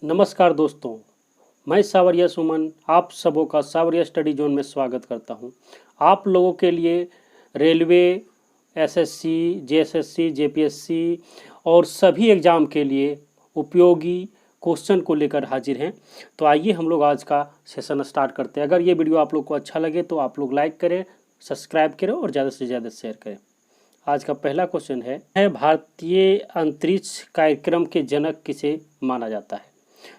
नमस्कार दोस्तों, मैं सावरिया सुमन आप सबों का सावरिया स्टडी जोन में स्वागत करता हूं। आप लोगों के लिए रेलवे, एसएससी, जेएसएससी, जेपीएससी और सभी एग्ज़ाम के लिए उपयोगी क्वेश्चन को लेकर हाजिर हैं। तो आइए हम लोग आज का सेशन स्टार्ट करते हैं। अगर ये वीडियो आप लोग को अच्छा लगे तो आप लोग लाइक करें, सब्सक्राइब करें और ज़्यादा से ज़्यादा शेयर करें। आज का पहला क्वेश्चन है भारतीय अंतरिक्ष कार्यक्रम के जनक किसे माना जाता है?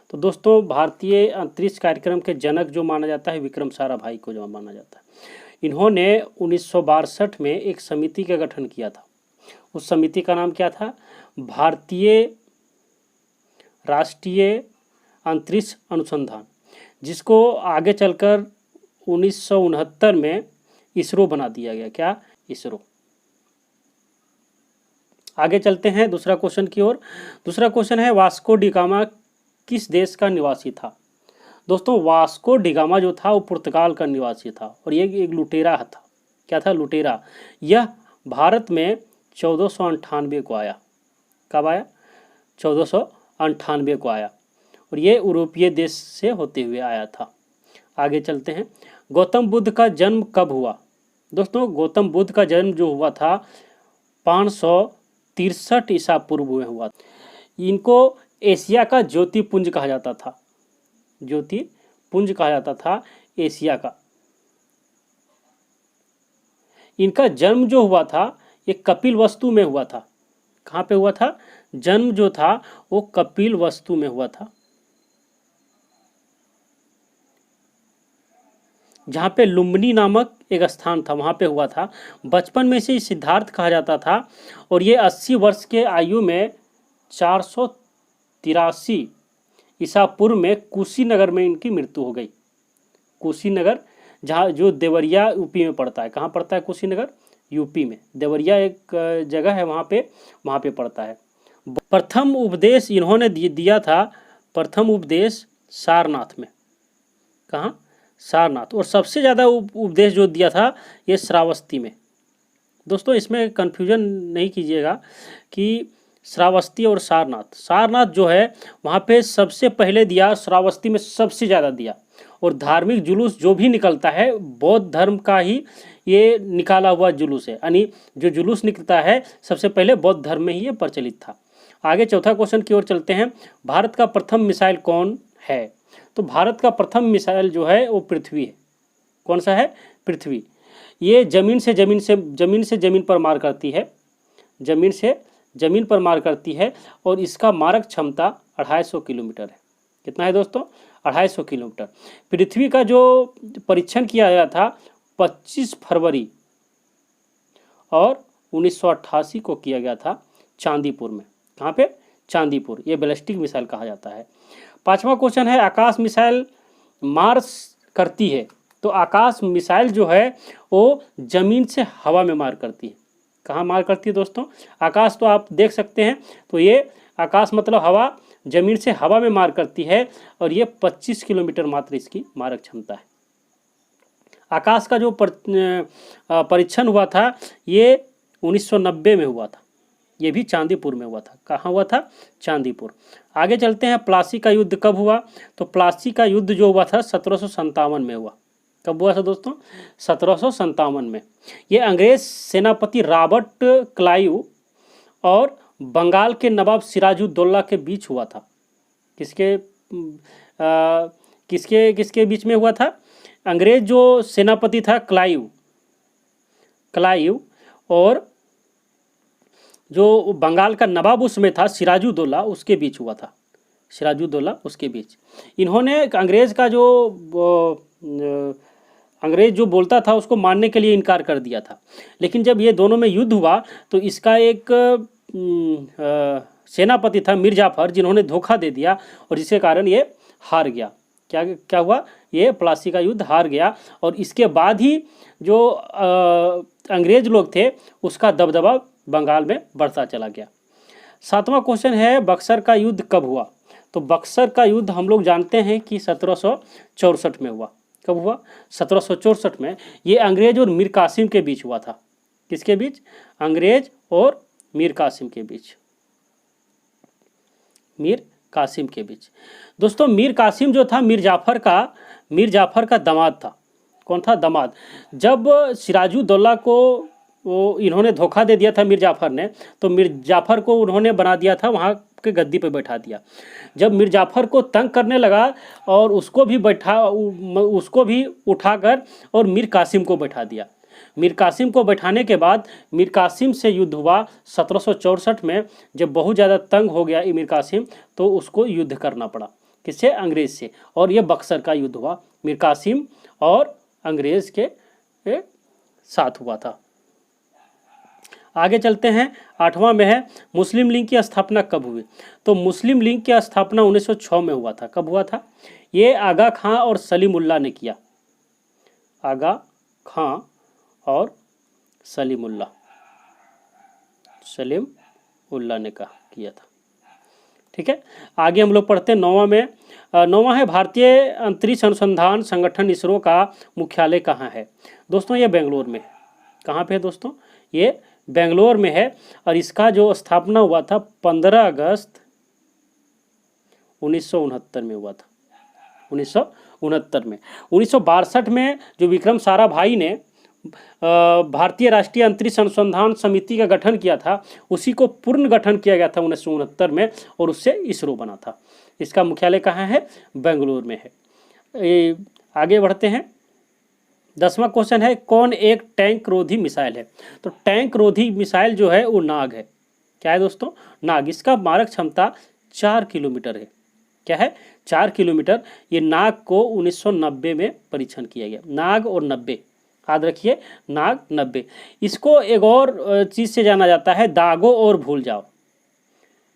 तो दोस्तों, भारतीय अंतरिक्ष कार्यक्रम के जनक जो माना जाता है विक्रम साराभाई को जो माना जाता है। इन्होंने 1962 में एक समिति का गठन किया था। उस समिति का नाम क्या था? भारतीय राष्ट्रीय अंतरिक्ष अनुसंधान, जिसको आगे चलकर 1969 में इसरो बना दिया गया। क्या? इसरो। आगे चलते हैं दूसरा क्वेश्चन की ओर। दूसरा क्वेश्चन है, वास्को डी गामा किस देश का निवासी था? दोस्तों, वास्को डी गामा जो था वो पुर्तगाल का निवासी था और ये एक लुटेरा था। क्या था? लुटेरा। यह भारत में 1498 को आया। कब आया? 1498 को आया और ये यूरोपीय देश से होते हुए आया था। आगे चलते हैं, गौतम बुद्ध का जन्म कब हुआ? दोस्तों, गौतम बुद्ध का जन्म जो हुआ था 563 ईसा पूर्व में हुआ। इनको एशिया का ज्योतिपुंज कहा जाता था। ज्योतिपुंज कहा जाता था एशिया का। इनका जन्म जो हुआ था ये कपिलवस्तु में हुआ था। कहाँ पे हुआ था? जन्म जो था वो कपिलवस्तु में हुआ था, जहाँ पे लुम्बिनी नामक एक स्थान था, वहाँ पे हुआ था। बचपन में से सिद्धार्थ कहा जाता था और ये 80 वर्ष के आयु में 483 ईसा पूर्व में कुशीनगर में इनकी मृत्यु हो गई। कुशीनगर, जहाँ जो देवरिया यूपी में पड़ता है। कहाँ पड़ता है कुशीनगर? यूपी में। देवरिया एक जगह है, वहाँ पे पड़ता है। प्रथम उपदेश इन्होंने दिया था, प्रथम उपदेश सारनाथ में। कहाँ? सारनाथ। और सबसे ज़्यादा उपदेश जो दिया था ये श्रावस्ती में। दोस्तों, इसमें कन्फ्यूजन नहीं कीजिएगा कि श्रावस्ती और सारनाथ। सारनाथ जो है वहाँ पे सबसे पहले दिया, श्रावस्ती में सबसे ज़्यादा दिया। और धार्मिक जुलूस जो भी निकलता है बौद्ध धर्म का ही ये निकाला हुआ जुलूस है, यानी जो जुलूस निकलता है सबसे पहले बौद्ध धर्म में ही ये प्रचलित था। आगे चौथा क्वेश्चन की ओर चलते हैं। भारत का प्रथम मिसाइल कौन है? तो भारत का प्रथम मिसाइल जो है वो पृथ्वी है। कौन सा है? पृथ्वी। ये जमीन से जमीन पर मार करती है। जमीन से जमीन पर मार करती है और इसका मारक क्षमता 250 किलोमीटर है। कितना है दोस्तों? 250 किलोमीटर। पृथ्वी का जो परीक्षण किया गया था 25 फरवरी और 1988 को किया गया था चांदीपुर में। कहाँ पे? चांदीपुर। ये बैलिस्टिक मिसाइल कहा जाता है। पांचवा क्वेश्चन है, आकाश मिसाइल मार करती है। तो आकाश मिसाइल जो है वो जमीन से हवा में मार करती है। कहाँ मार करती है दोस्तों? आकाश तो आप देख सकते हैं, तो ये आकाश मतलब हवा, जमीन से हवा में मार करती है और ये 25 किलोमीटर मात्र इसकी मारक क्षमता है। आकाश का जो परीक्षण हुआ था ये 1990 में हुआ था। ये भी चांदीपुर में हुआ था। कहाँ हुआ था? चांदीपुर। आगे चलते हैं, प्लासी का युद्ध कब हुआ? तो प्लासी का युद्ध जो हुआ था 1757 में हुआ। कब हुआ था दोस्तों? 1757 में। ये अंग्रेज सेनापति रॉबर्ट क्लाइव और बंगाल के नवाब सिराजुद्दौला के बीच हुआ था। किसके बीच में हुआ था? अंग्रेज जो सेनापति था क्लाइव और जो बंगाल का नवाब उसमें था सिराजुद्दौला, उसके बीच हुआ था। सिराजुद्दौला उसके बीच। इन्होंने अंग्रेज का जो अंग्रेज जो बोलता था उसको मानने के लिए इनकार कर दिया था। लेकिन जब ये दोनों में युद्ध हुआ तो इसका एक सेनापति था मीर जाफर, जिन्होंने धोखा दे दिया और जिसके कारण ये हार गया। क्या हुआ? ये प्लासी का युद्ध हार गया और इसके बाद ही जो अंग्रेज लोग थे उसका दबदबा बंगाल में बढ़ता चला गया। सातवां क्वेश्चन है, बक्सर का युद्ध कब हुआ? तो बक्सर का युद्ध हम लोग जानते हैं कि 1764 में हुआ। कब हुआ? 1764 में। ये अंग्रेज और मीर कासिम के बीच हुआ था। किसके बीच? अंग्रेज और मीर कासिम के बीच। मीर कासिम के बीच। दोस्तों मीर कासिम जो था मीर जाफ़र का दामाद था। कौन था? दामाद। जब सिराजुद्दौला को वो इन्होंने धोखा दे दिया था मीर जाफ़र ने, तो मीर जाफ़र को उन्होंने बना दिया था, वहाँ के गद्दी पे बैठा दिया। जब मीर जाफ़र को तंग करने लगा और उसको भी उठाकर और मीर कासिम को बैठा दिया। मीर कासिम को बैठाने के बाद मीर कासिम से युद्ध हुआ 1764 में। जब बहुत ज़्यादा तंग हो गया मीर कासिम, तो उसको युद्ध करना पड़ा। किससे? अंग्रेज़ से। और ये बक्सर का युद्ध हुआ, मीर कासिम और अंग्रेज़ के साथ हुआ था। आगे चलते हैं, 8वां में है मुस्लिम लीग की स्थापना कब हुई? तो मुस्लिम लीग की स्थापना 1906 में हुआ था। कब हुआ था? ये आगा खां और सलीमुल्लाह ने किया। आगा खां और सलीमुल्लाह ने किया था। ठीक है, आगे हम लोग पढ़ते हैं 9वां में। 9वां है भारतीय अंतरिक्ष अनुसंधान संगठन इसरो का मुख्यालय कहाँ है? दोस्तों ये बेंगलोर में। कहाँ पे है दोस्तों? ये बेंगलोर में है। और इसका जो स्थापना हुआ था 15 अगस्त 1969 में हुआ था। 1969 में। 1962 में जो विक्रम साराभाई ने भारतीय राष्ट्रीय अंतरिक्ष अनुसंधान समिति का गठन किया था, उसी को पूर्ण गठन किया गया था 1969 में, और उससे इसरो बना था। इसका मुख्यालय कहाँ है? बेंगलुरु में है। आगे बढ़ते हैं, 10वां क्वेश्चन है कौन एक टैंक रोधी मिसाइल है? तो टैंक रोधी मिसाइल जो है वो नाग है। क्या है दोस्तों? नाग। इसका मारक क्षमता 4 किलोमीटर है। क्या है? 4 किलोमीटर। ये नाग को 1990 में परीक्षण किया गया। नाग और 90, याद रखिए, नाग 90। इसको एक और चीज़ से जाना जाता है, दागो और भूल जाओ।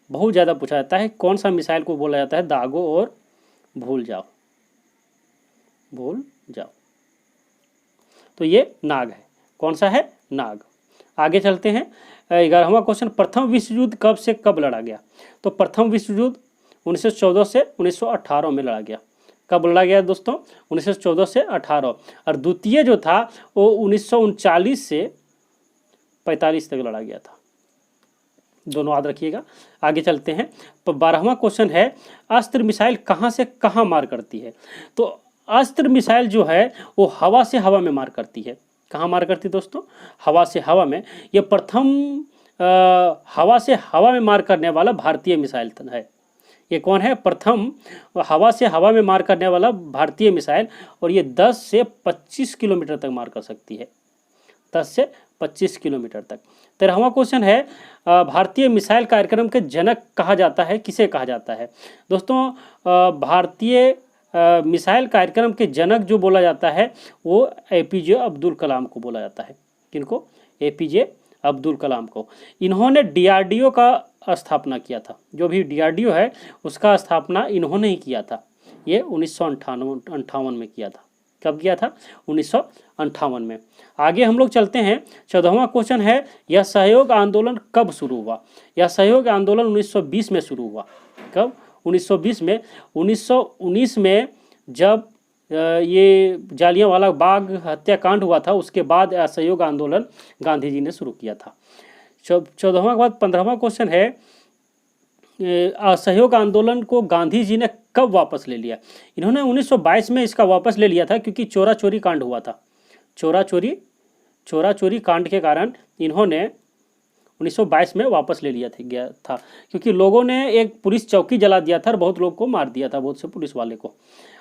बहुत ज़्यादा पूछा जाता है, कौन सा मिसाइल को बोला जाता है दागो और भूल जाओ? भूल जाओ। तो ये नाग है। कौन सा है? नाग। आगे चलते हैं, 11वां क्वेश्चन, प्रथम विश्व युद्ध कब से कब लड़ा गया? तो प्रथम विश्व युद्ध 1914 से 1918 में लड़ा गया। कब लड़ा गया दोस्तों? 1914 से 18। और द्वितीय जो था वो 1939 से 45 तक लड़ा गया था। दोनों याद रखिएगा। आगे चलते हैं, 12वां क्वेश्चन है अस्त्र मिसाइल कहाँ से कहाँ मार करती है? तो अस्त्र मिसाइल जो है वो हवा से हवा में मार करती है। कहाँ मार करती है दोस्तों? हवा से हवा में। ये प्रथम हवा से हवा में मार करने वाला भारतीय मिसाइल है। ये कौन है? प्रथम हवा से हवा में मार करने वाला भारतीय मिसाइल। और ये 10 से 25 किलोमीटर तक मार कर सकती है। 10 से 25 किलोमीटर तक। 13वां क्वेश्चन है भारतीय मिसाइल कार्यक्रम के जनक कहा जाता है, किसे कहा जाता है? दोस्तों भारतीय मिसाइल कार्यक्रम के जनक जो बोला जाता है वो APJ अब्दुल कलाम को बोला जाता है। किनको? APJ अब्दुल कलाम को। इन्होंने DRDO का स्थापना किया था। जो भी DRDO है उसका स्थापना इन्होंने ही किया था। ये 1958 में किया था। कब किया था? 1958 में। आगे हम लोग चलते हैं, 14वां क्वेश्चन है यह सहयोग आंदोलन कब शुरू हुआ? यह सहयोग आंदोलन 1920 में शुरू हुआ। कब? 1920 में। 1919 में जब ये जालियांवाला बाग हत्याकांड हुआ था, उसके बाद असहयोग आंदोलन गांधी जी ने शुरू किया था। 14वां के बाद 15वां क्वेश्चन है असहयोग आंदोलन को गांधी जी ने कब वापस ले लिया? इन्होंने 1922 में इसका वापस ले लिया था, क्योंकि चोरा चोरी कांड हुआ था। चोरा चोरी कांड के कारण इन्होंने 1922 में वापस ले लिया गया था, क्योंकि लोगों ने एक पुलिस चौकी जला दिया था और बहुत लोग को मार दिया था, बहुत से पुलिस वाले को।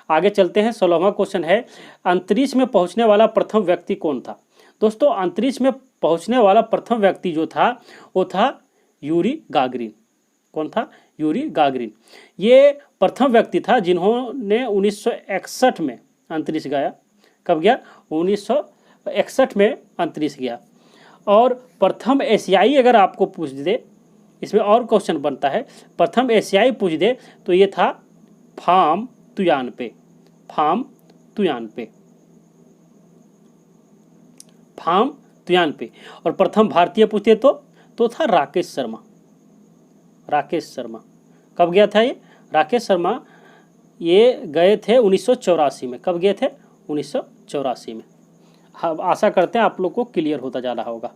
आगे चलते हैं, 16वां क्वेश्चन है अंतरिक्ष में पहुंचने वाला प्रथम व्यक्ति कौन था? दोस्तों अंतरिक्ष में पहुंचने वाला प्रथम व्यक्ति जो था वो था यूरी गागरिन। कौन था? Yuri Gagarin. ये प्रथम व्यक्ति था जिन्होंने 1961 में अंतरिक्ष गया। कब गया? 1961 में अंतरिक्ष गया। और प्रथम एशियाई अगर आपको पूछ दे, इसमें और क्वेश्चन बनता है, प्रथम एशियाई पूछ दे तो ये था फाम तुयानपे। फाम तुयानपे। और प्रथम भारतीय पूछते तो था राकेश शर्मा। कब गया था ये? राकेश शर्मा ये गए थे 1984 में। कब गए थे? 1984 में। हम आशा करते हैं आप लोग को क्लियर होता जा रहा होगा।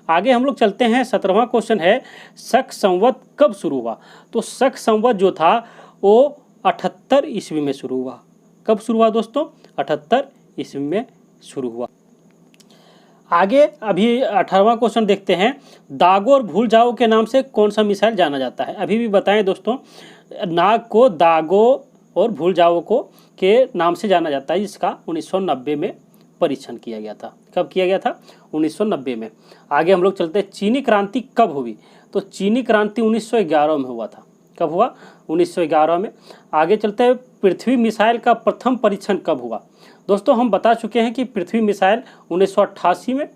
आगे हम लोग चलते हैं, 17वां क्वेश्चन है शक संवत कब शुरू हुआ? तो शक संवत जो था वो 78 ईस्वी में शुरू हुआ। कब शुरू हुआ दोस्तों? 78 ईस्वी में शुरू हुआ। आगे अभी 18वां क्वेश्चन देखते हैं। दागो और भूल जाओ के नाम से कौन सा मिसाइल जाना जाता है? अभी भी बताएं दोस्तों। नाग को दागो और भूल जाओ को के नाम से जाना जाता है, जिसका 1990 में परीक्षण किया गया था। कब किया गया था? 1990 में। आगे हम लोग चलते हैं, चीनी क्रांति कब हुई? तो चीनी क्रांति 1911 में हुआ था। कब हुआ? 1911 में। आगे चलते हैं, पृथ्वी मिसाइल का प्रथम परीक्षण कब हुआ? दोस्तों हम बता चुके हैं कि पृथ्वी मिसाइल 1988 में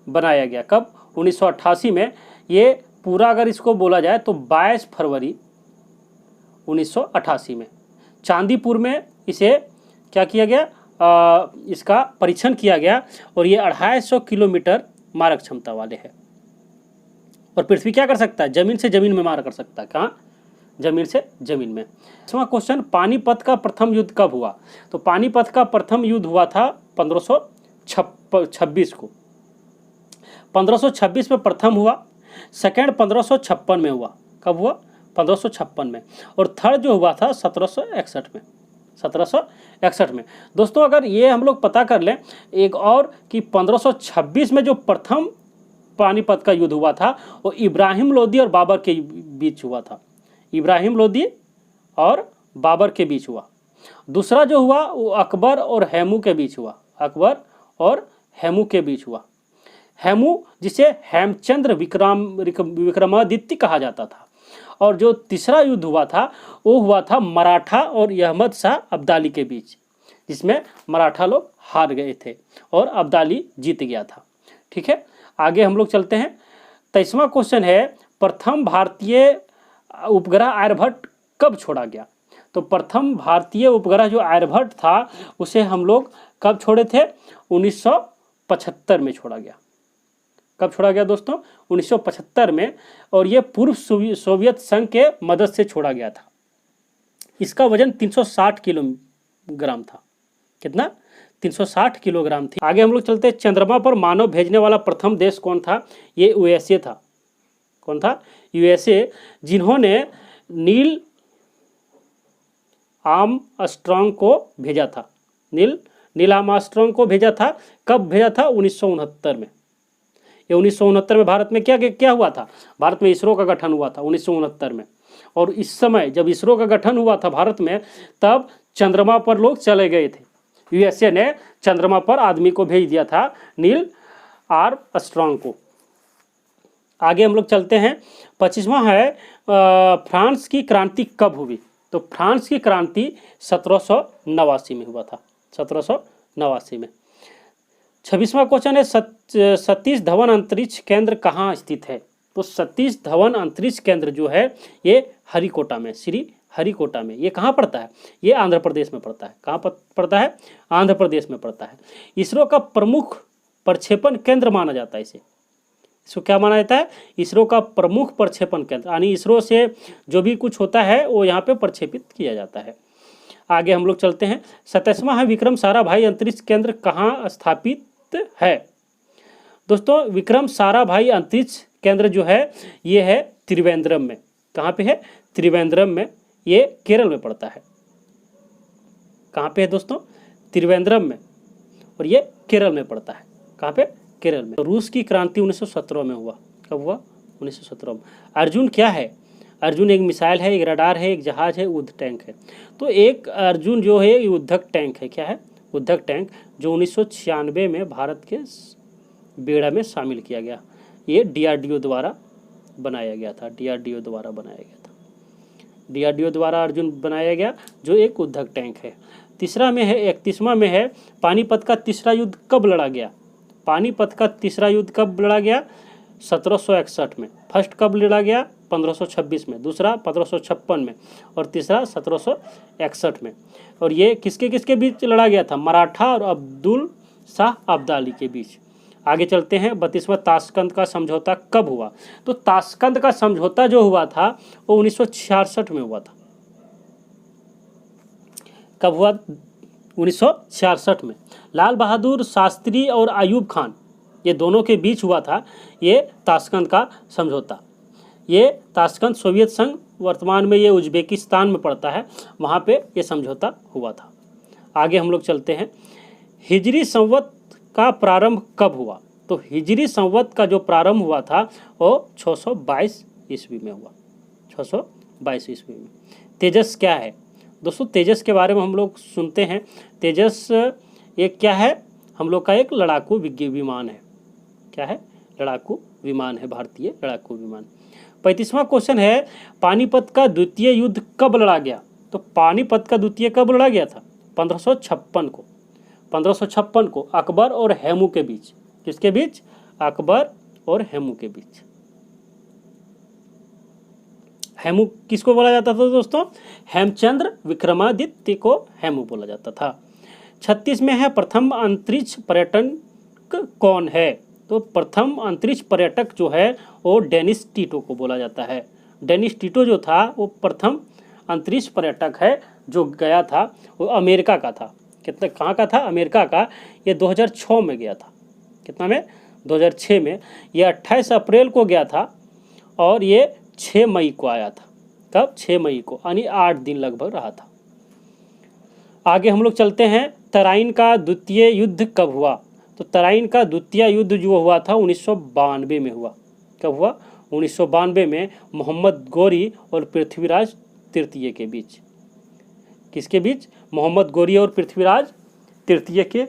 बनाया गया। कब? 1988 में। ये पूरा अगर इसको बोला जाए तो 22 फरवरी 1988 में चांदीपुर में इसे क्या किया गया? इसका परीक्षण किया गया और ये 250 किलोमीटर मारक क्षमता वाले है। और पृथ्वी क्या कर सकता है? जमीन से जमीन में मार कर सकता है। कहाँ? जमीन से जमीन में। 5वां क्वेश्चन, पानीपत का प्रथम युद्ध कब हुआ? तो पानीपत का प्रथम युद्ध हुआ था 1526 को। 1526 में प्रथम हुआ। सेकेंड 1556 में हुआ। कब हुआ? 1556 में। और थर्ड जो हुआ था 1761 में। 1761 में। दोस्तों अगर ये हम लोग पता कर लें एक और कि 1526 में जो प्रथम पानीपत का युद्ध हुआ था वो इब्राहिम लोदी और बाबर के बीच हुआ था। इब्राहिम लोदी और बाबर के बीच हुआ। दूसरा जो हुआ वो अकबर और हेमू के बीच हुआ। अकबर और हेमू के बीच हुआ। हेमू जिसे हेमचंद्र विक्रमादित्य कहा जाता था। और जो तीसरा युद्ध हुआ था वो हुआ था मराठा और अहमद शाह अब्दाली के बीच, जिसमें मराठा लोग हार गए थे और अब्दाली जीत गया था। ठीक है, आगे हम लोग चलते हैं। 23वां क्वेश्चन है, प्रथम भारतीय उपग्रह आर्यभट्ट कब छोड़ा गया? तो प्रथम भारतीय उपग्रह जो आर्यभट्ट था उसे हम लोग कब छोड़े थे? 1975 में छोड़ा गया। कब छोड़ा गया दोस्तों? 1975 में। और ये पूर्व सोवियत संघ के मदद से छोड़ा गया था। इसका वजन 360 किलोग्राम था। कितना? 360 किलोग्राम थी। आगे हम लोग चलते हैं, चंद्रमा पर मानव भेजने वाला प्रथम देश कौन था? ये यूएसए था। कौन था? यूएसए, जिन्होंने नील आर्मस्ट्रांग को भेजा था। नील आर्मस्ट्रांग को भेजा था। कब भेजा था? 1969 में। ये 1969 में भारत में क्या हुआ था? भारत में इसरो का गठन हुआ था 1969 में। और इस समय जब इसरो का गठन हुआ था भारत में, तब चंद्रमा पर लोग चले गए थे। यूएसए ने चंद्रमा पर आदमी को भेज दिया था, नील आर्मस्ट्रांग को। आगे हम लोग चलते हैं। 25वां है, फ्रांस की क्रांति कब हुई? तो फ्रांस की क्रांति 1789 में हुआ था। 1789 में। 26वां क्वेश्चन है, सतीश धवन अंतरिक्ष केंद्र कहाँ स्थित है? तो सतीश धवन अंतरिक्ष केंद्र जो है ये हरिकोटा में, श्री हरिकोटा में। ये कहाँ पड़ता है? ये आंध्र प्रदेश में पड़ता है। कहाँ पड़ता है? आंध्र प्रदेश में पड़ता है। इसरो का प्रमुख प्रक्षेपण केंद्र माना जाता है इसे। इसको क्या माना जाता है? इसरो का प्रमुख प्रक्षेपण केंद्र, यानी इसरो से जो भी कुछ होता है वो यहाँ पे प्रक्षेपित किया जाता है। आगे हम लोग चलते हैं। 27वां है, विक्रम साराभाई अंतरिक्ष केंद्र कहाँ स्थापित है? दोस्तों विक्रम साराभाई अंतरिक्ष केंद्र जो है ये है त्रिवेंद्रम में। कहाँ पे है? त्रिवेंद्रम में। ये केरल में पड़ता है। कहाँ पे है दोस्तों? त्रिवेंद्रम में। और ये केरल में पड़ता है। कहाँ पे? केरल में। तो रूस की क्रांति 1917 में हुआ। कब हुआ? 1917 में। अर्जुन क्या है? अर्जुन एक मिसाइल है, एक रडार है, एक जहाज है, युद्ध टैंक है। तो एक अर्जुन जो है युद्धक टैंक है। क्या है? युद्धक टैंक, जो 1996 में भारत के बेड़ा में शामिल किया गया। ये डीआरडीओ द्वारा बनाया गया था। डीआरडीओ द्वारा बनाया गया था। डीआरडीओ द्वारा अर्जुन बनाया गया, जो एक युद्धक टैंक है। तीसरा में है, 31वां में है, पानीपत का तीसरा युद्ध कब लड़ा गया? पानीपत का तीसरा युद्ध कब लड़ा गया? 1761 में। फर्स्ट कब लड़ा गया? 1526 में। दूसरा 1556 में। और तीसरा 1761 में। और ये किसके किसके बीच लड़ा गया था? मराठा और अब्दुल शाह अब्दाली के बीच। आगे चलते हैं। 32वां, ताशकंद का समझौता कब हुआ? तो ताशकंद का समझौता जो हुआ था वो 1966 में हुआ था। कब हुआ? 1966 में। लाल बहादुर शास्त्री और अयूब खान, ये दोनों के बीच हुआ था ये ताशकंद का समझौता। ये ताशकंद सोवियत संघ, वर्तमान में ये उज्बेकिस्तान में पड़ता है, वहाँ पे ये समझौता हुआ था। आगे हम लोग चलते हैं। हिजरी संवत का प्रारंभ कब हुआ? तो हिजरी संवत का जो प्रारंभ हुआ था वो 622 ईस्वी में हुआ। 622 ईस्वी में। तेजस क्या है? दोस्तों तेजस के बारे में हम लोग सुनते हैं। तेजस एक क्या है? हम लोग का एक लड़ाकू विमान है। क्या है? लड़ाकू विमान है, भारतीय लड़ाकू विमान। 35वां क्वेश्चन है, पानीपत का द्वितीय युद्ध कब लड़ा गया? तो पानीपत का द्वितीय कब लड़ा गया था? 1556 को। 1556 को अकबर और हेमू के बीच। किसके बीच? अकबर और हेमू के बीच। हेमू किसको बोला जाता था दोस्तों? हेमचंद्र विक्रमादित्य को हेमू बोला जाता था। 36 में है, प्रथम अंतरिक्ष पर्यटक कौन है? तो प्रथम अंतरिक्ष पर्यटक जो है वो डेनिस टीटो को बोला जाता है। डेनिस टीटो जो था वो प्रथम अंतरिक्ष पर्यटक है जो गया था, वो अमेरिका का था। कितना, कहाँ का था? अमेरिका का। ये 2006 में गया था। कितना में? 2006 में। ये 28 अप्रैल को गया था और ये 6 मई को आया था। कब? 6 मई को, यानी 8 दिन लगभग रहा था। आगे हम लोग चलते हैं। तराइन का द्वितीय युद्ध कब हुआ? तो तराइन का द्वितीय युद्ध जो हुआ था 1992 में हुआ। कब हुआ? 1992 में मोहम्मद गौरी और पृथ्वीराज तृतीय के बीच। किसके बीच? मोहम्मद गौरी और पृथ्वीराज तृतीय के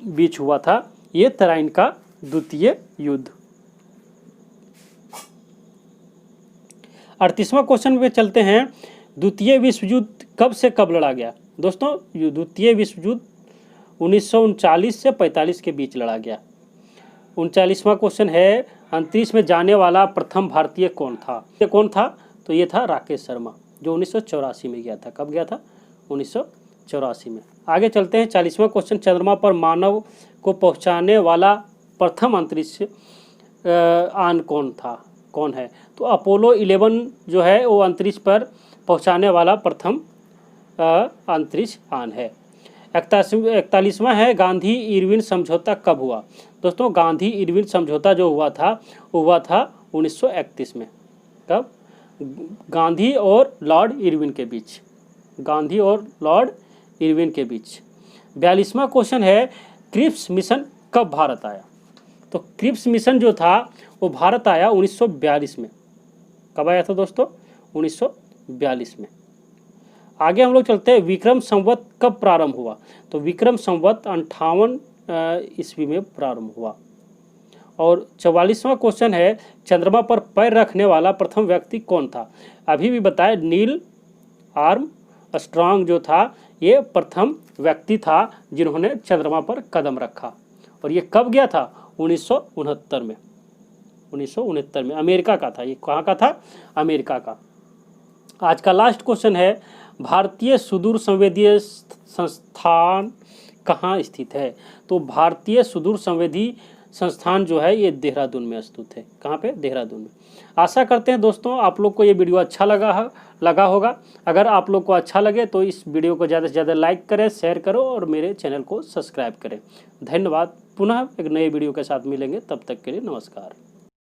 बीच हुआ था ये तराइन का द्वितीय युद्ध। 38वां क्वेश्चन पे चलते हैं। द्वितीय विश्व युद्ध कब से कब लड़ा गया? दोस्तों द्वितीय विश्व युद्ध 1939 से 45 के बीच लड़ा गया। 39वां क्वेश्चन है, अंतरिक्ष में जाने वाला प्रथम भारतीय कौन था? ये कौन था? तो ये था राकेश शर्मा, जो 1984 में गया था। कब गया था? 1984 में। आगे चलते हैं। 40वां क्वेश्चन, चंद्रमा पर मानव को पहुंचाने वाला प्रथम अंतरिक्ष यान कौन है? तो अपोलो 11 जो है वो अंतरिक्ष पर पहुंचाने वाला प्रथम अंतरिक्ष यान है। 41वां है, गांधी इरविन समझौता कब हुआ? दोस्तों गांधी इरविन समझौता जो हुआ था वो हुआ था 1931 में। कब? गांधी और लॉर्ड इरविन के बीच। गांधी और लॉर्ड इरविन के बीच। 42वां क्वेश्चन है, क्रिप्स मिशन कब भारत आया? तो क्रिप्स मिशन जो था वो भारत आया 1942 में। कब आया था दोस्तों? 1942 में। आगे हम लोग चलते हैं। विक्रम संवत कब प्रारंभ हुआ? तो विक्रम संवत 58 ईस्वी में प्रारंभ हुआ। और 44वां क्वेश्चन है, चंद्रमा पर पैर रखने वाला प्रथम व्यक्ति कौन था? अभी भी बताए, नील आर्मस्ट्रांग जो था ये प्रथम व्यक्ति था जिन्होंने चंद्रमा पर कदम रखा। और ये कब गया था? 1969 में। 1969 में अमेरिका का था। ये कहाँ का था? अमेरिका का। आज का लास्ट क्वेश्चन है, भारतीय सुदूर संवेदीय संस्थान कहाँ स्थित है? तो भारतीय सुदूर संवेदी संस्थान जो है ये देहरादून में स्थित है। कहाँ पे? देहरादून में। आशा करते हैं दोस्तों आप लोग को ये वीडियो अच्छा लगा होगा। अगर आप लोग को अच्छा लगे तो इस वीडियो को ज़्यादा से ज़्यादा लाइक करें, शेयर करो और मेरे चैनल को सब्सक्राइब करें। धन्यवाद। पुनः एक नए वीडियो के साथ मिलेंगे, तब तक के लिए नमस्कार।